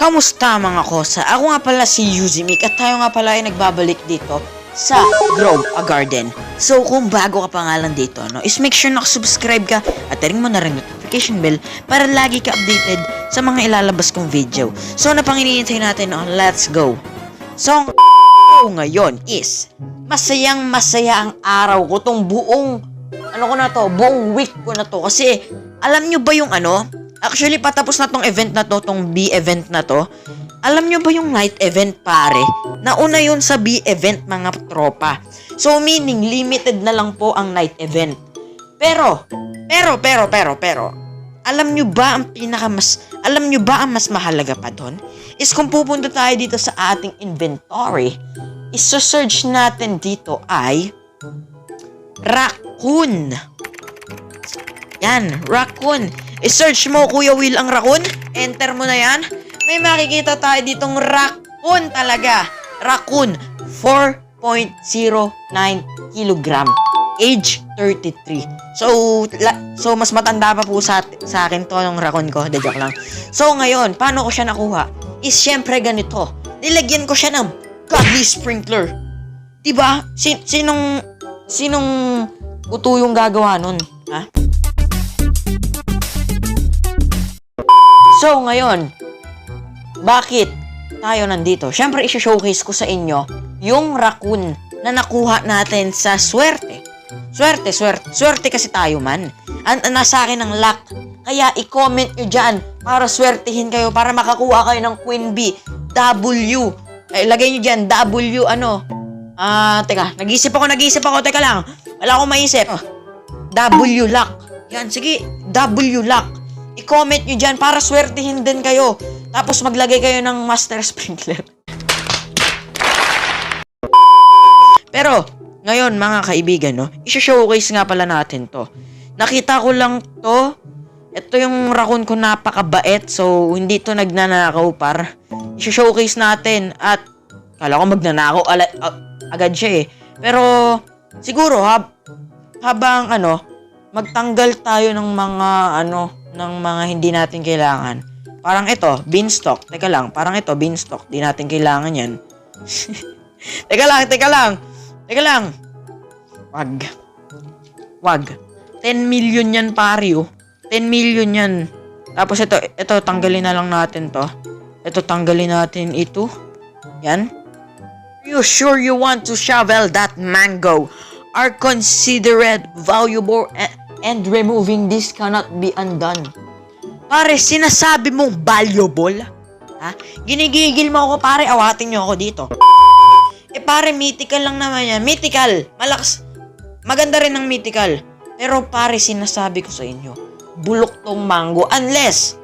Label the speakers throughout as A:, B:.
A: Kamusta mga kosa? Ako nga pala si Yuzimik at tayo nga pala ay nagbabalik dito sa Grow a Garden. So kung bago ka pa nga lang dito, is make sure nakasubscribe ka at ring mo na rin notification bell para lagi ka updated sa mga ilalabas kong video. So napang iniintay natin, let's go! So ang ngayon is masayang masaya ang araw ko tong buong buong week ko na to kasi alam nyo ba yung actually, patapos na tong event na to, tong B event na to. Alam nyo ba yung night event, pare? Nauna yun sa B event, mga tropa. So, meaning, limited na lang po ang night event. Pero, alam nyo ba ang mas mahalaga pa doon? Is kung pupunta tayo dito sa ating inventory, isa-search natin dito ay raccoon. Yan, raccoon. I-search mo, Kuya Will, ang raccoon. Enter mo na yan. May makikita tayo ditong raccoon talaga. Raccoon, 4.09 kilogram. Age 33. So mas matanda pa po sa akin to ng raccoon ko. De joke lang. So, ngayon, paano ko siya nakuha? Is syempre ganito. Nilagyan ko siya ng godly sprinkler. Diba? Sinong uto yung gagawa nun? Ha? So, ngayon, bakit tayo nandito? Siyempre, isi-showcase ko sa inyo yung raccoon na nakuha natin sa swerte. Swerte kasi tayo man. Nasa akin ang luck. Kaya, i-comment nyo dyan para swertihin kayo, para makakuha kayo ng Queen Bee. W. Lagay nyo dyan, W, teka, nag-isip ako, teka lang. Wala akong maisip. W luck. Yan, sige, W luck. I-comment nyo dyan para swertihin din kayo. Tapos maglagay kayo ng master sprinkler. Pero, ngayon mga kaibigan, i-showcase nga pala natin to. Nakita ko lang to. Ito yung raccoon ko, napakabait. So, hindi to nagnanakaw par. I-showcase natin. At, kala ko magnanakaw agad siya eh. Pero, siguro, habang magtanggal tayo ng mga hindi natin kailangan. Parang ito, beanstalk. Teka lang, parang ito, beanstalk. Di natin kailangan yan. Teka lang. Wag. 10 million yan, pario. 10 million yan. Tapos ito, tanggalin na lang natin to. Ito, tanggalin natin ito. Yan. You sure you want to shovel that mango? Are considered valuable and removing this cannot be undone. Pare, sinasabi mong valuable? Ha? Ginigigil mo ako, pare. Awatin nyo ako dito. Pare, mythical lang naman yan. Mythical. Malakas. Maganda rin ang mythical. Pero, pare, sinasabi ko sa inyo, bulok tong mango. Unless,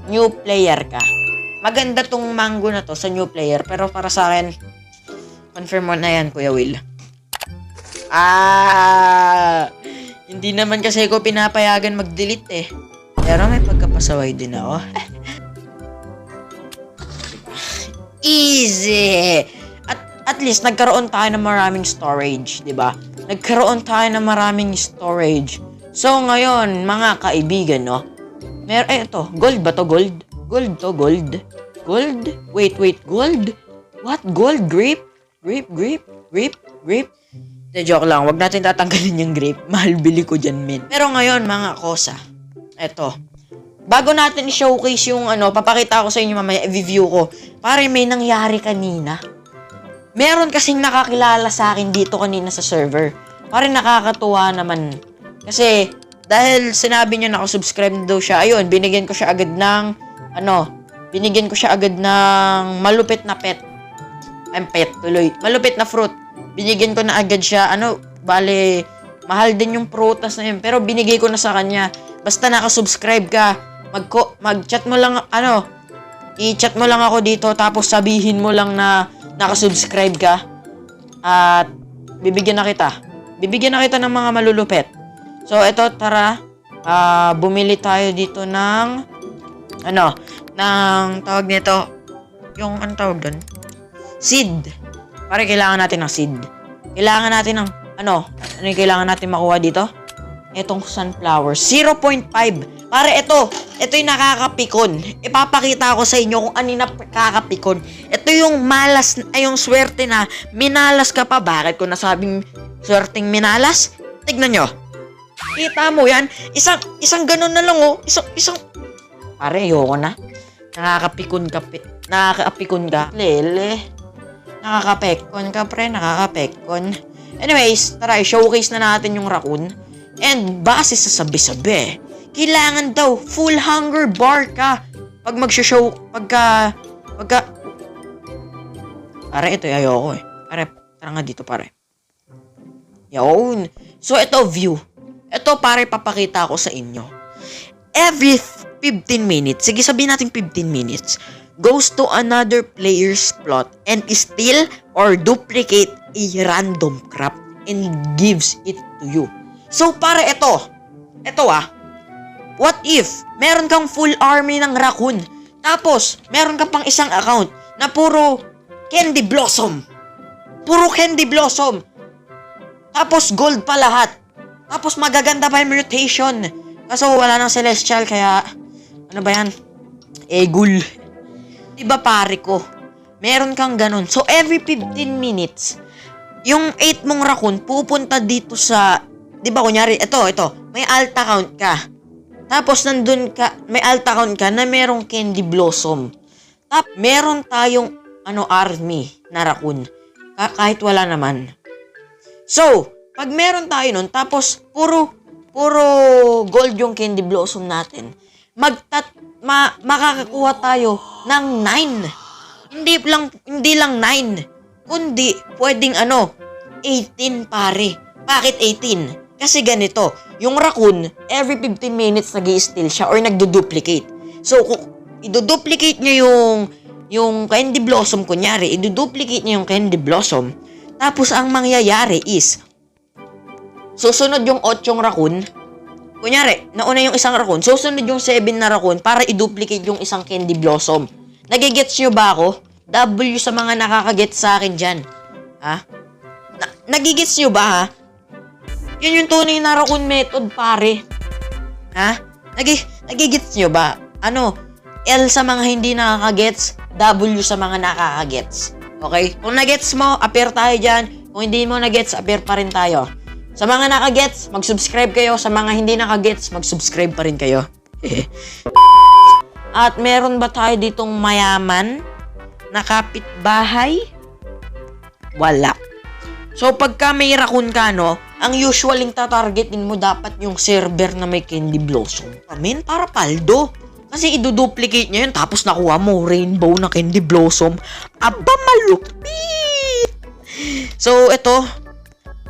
A: new player ka. Maganda tong mango na to sa new player. Pero para sa akin, confirm mo na yan, Kuya Will. Hindi naman kasi ko pinapayagan mag-delete eh. Pero may pagkapasaway din ako. Easy! At least, nagkaroon tayo ng maraming storage, di ba? Nagkaroon tayo ng maraming storage. So, ngayon, mga kaibigan, ito, gold ba to? Gold? Gold to, gold? Gold? Wait, gold? What? Gold? Grape? Grape? De joke lang, wag natin tatanggalin yung grape. Mahal bili ko dyan, men. Pero ngayon, mga kosa, eto. Bago natin i-showcase yung papakita ko sa inyo mamaya, i-review ko. Pare, may nangyari kanina. Meron kasing nakakilala sa akin dito kanina sa server. Pare, nakakatuwa naman. Kasi, dahil sinabi niya nakasubscribe na daw siya, ayun, binigyan ko siya agad ng, malupit na pet. Malupit na fruit. Binigyan ko na agad siya. Bale, mahal din yung prutas na yun. Pero binigay ko na sa kanya. Basta nakasubscribe ka, mag-chat mo lang, i-chat mo lang ako dito, tapos sabihin mo lang na nakasubscribe ka. At, bibigyan na kita ng mga malulupet. So, eto, tara. Bumili tayo dito ng, tawag nito, yung, tawag doon? Seed. Pare, kailangan natin ng seed. Kailangan natin ng, ano yung kailangan natin makuha dito? Etong sunflower. 0.5. Pare, ito. ito yung nakakapikon. Ipapakita ko sa inyo kung ano yung nakakapikon. Ito yung malas, ay yung swerte na minalas ka pa. Bakit ko nasabing swerteng minalas? Tignan nyo. Kita mo yan? Isang ganun na lang oh. Isang. Pare, ayoko na. Nakakapikon ka. Nakakapikon ka. Lele. Nakakapekon ka, pre. Nakakapekon. Anyways, tara, showcase na natin yung raccoon. And base sa sabi-sabi, kailangan daw full hunger bar ka pag magsho-show, pagka... Pare, ito ayoko eh. Pare, tara nga dito, pare. Yun. So, ito view. Ito, pare, papakita ko sa inyo. Every 15 minutes, sige sabihin natin 15 minutes, goes to another player's plot and steal or duplicate a random crop and gives it to you. So, pare, ito what if meron kang full army ng raccoon, tapos meron ka pang isang account na puro candy blossom, tapos gold pa lahat, tapos magaganda pa yung mutation, kaso wala nang celestial, kaya ano ba yan, egul. Diba pare ko, meron kang ganun. So every 15 minutes yung 8 mong raccoon pupunta dito sa, di ba kunyari, ito, may alt account ka. Tapos nandun ka, may alt account ka na merong candy blossom. Meron tayong, army na raccoon. Kahit wala naman. So, pag meron tayo nun, tapos puro gold yung candy blossom natin, makakakuha tayo ng 9. Hindi lang 9. Kundi, pwedeng 18 pare. Bakit 18? Kasi ganito, yung raccoon, every 15 minutes nag-i-steal siya or nagdo-duplicate. So, kung i-duplicate niya yung candy blossom, kunyari, i-duplicate niya yung candy blossom, tapos ang mangyayari is, susunod yung 8 raccoon, kunyari, nauna yung isang raccoon, susunod yung 7 na raccoon para i-duplicate yung isang candy blossom. Nagigets nyo ba ako? W sa mga nakakagets sa akin dyan. Ha? Nagigets nyo ba, ha? Yun yung tunay na raccoon method, pare. Ha? Nagigets nyo ba? L sa mga hindi nakakagets, W sa mga nakakagets. Okay? Kung nagets mo, appear tayo dyan. Kung hindi mo nagets, appear pa rin tayo. Sa mga nakagets, mag-subscribe kayo. Sa mga hindi nakagets, mag-subscribe pa rin kayo. At meron ba tayo ditong mayaman na kapitbahay? Wala. So, pagka may raccoon ka, ang usualing tatargetin mo dapat yung server na may candy blossom. Amen, para paldo. Kasi iduduplicate niya yun, tapos nakuha mo rainbow na candy blossom. Aba, malupit! So, ito.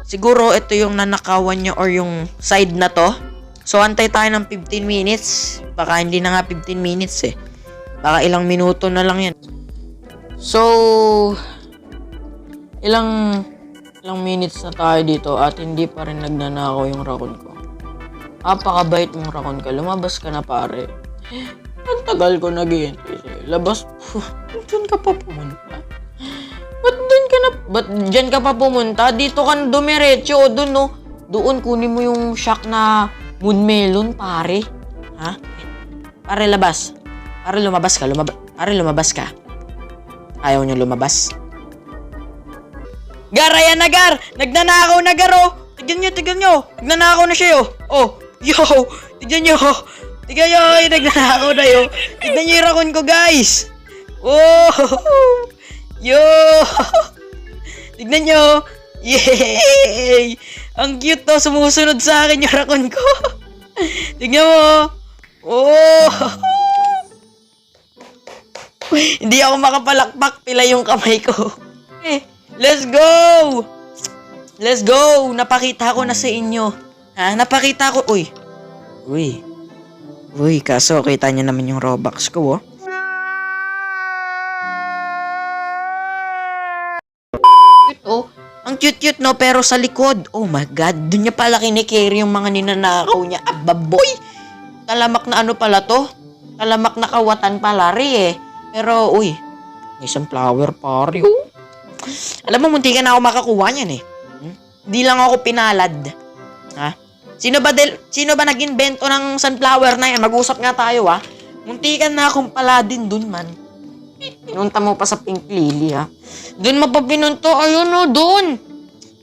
A: Siguro, ito yung nanakawan niya or yung side na to. So, antay tayo ng 15 minutes. Baka hindi na nga 15 minutes eh. Baka ilang minuto na lang yan. So, ilang minutes na tayo dito at hindi pa rin nagnanakaw yung raccoon ko. Apakabait mong raccoon ka. Lumabas ka na, pare. Ang tagal ko naghihintay sa'yo. Labas. Diyan ka pa pumunta. Ba't dyan ka pa pumunta? Dito ka na dumiretso. Doon, no? Doon, kunin mo yung shock na moon melon, pare. Ha? Pare, labas. Pare, lumabas ka. Pare, lumabas ka. Ayaw niyo lumabas. Gar, ayan na, Gar! Nagnanakaw na, Gar, oh! Tignan nyo! Nagnanakaw na siya, oh! Yo! Tignan nyo! Nagnanakaw na, yo! Tignan nyo yung raccoon ko, guys! Oh! Yo! Tignan nyo! Yay! Ang cute, to! Sumusunod sa akin yung raccoon ko! Tignan mo! Oh! Hindi ako makapalakpak, pila yung kamay ko. Let's go! Let's go! Napakita ko na sa inyo. Ha? Napakita ko. Uy, kaso kita nyo naman yung Robux ko, oh. Cute, oh. Ang cute-cute, no? Pero sa likod, oh my God, dun niya pala kinikerry yung mga ninanakaw niya. Ababoy! Talamak na ano pala to? Talamak na kawatan pala rin, eh. Pero, uy, may sunflower pare, oh. Alam mo, munti ka na ako makakuha niyan, eh. Hindi lang ako pinalad. Ha? Sino ba nag-invento ng sunflower na yan? Mag-usap nga tayo, ha? Muntikan na akong paladin dun, man. Pinunta mo pa sa Pink Lily, ha? Dun mapapinunto, ayun, no, dun.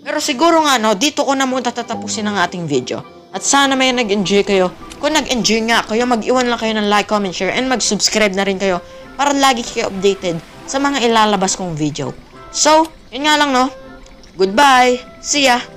A: Pero siguro nga, no, dito ko na muna tatapusin ang ating video. At sana may nag-enjoy kayo. Kung nag-enjoy nga kayo, mag-iwan lang kayo ng like, comment, share, and mag-subscribe na rin kayo para lagi kayo updated sa mga ilalabas kong video. So, yun nga lang, no? Goodbye! See ya!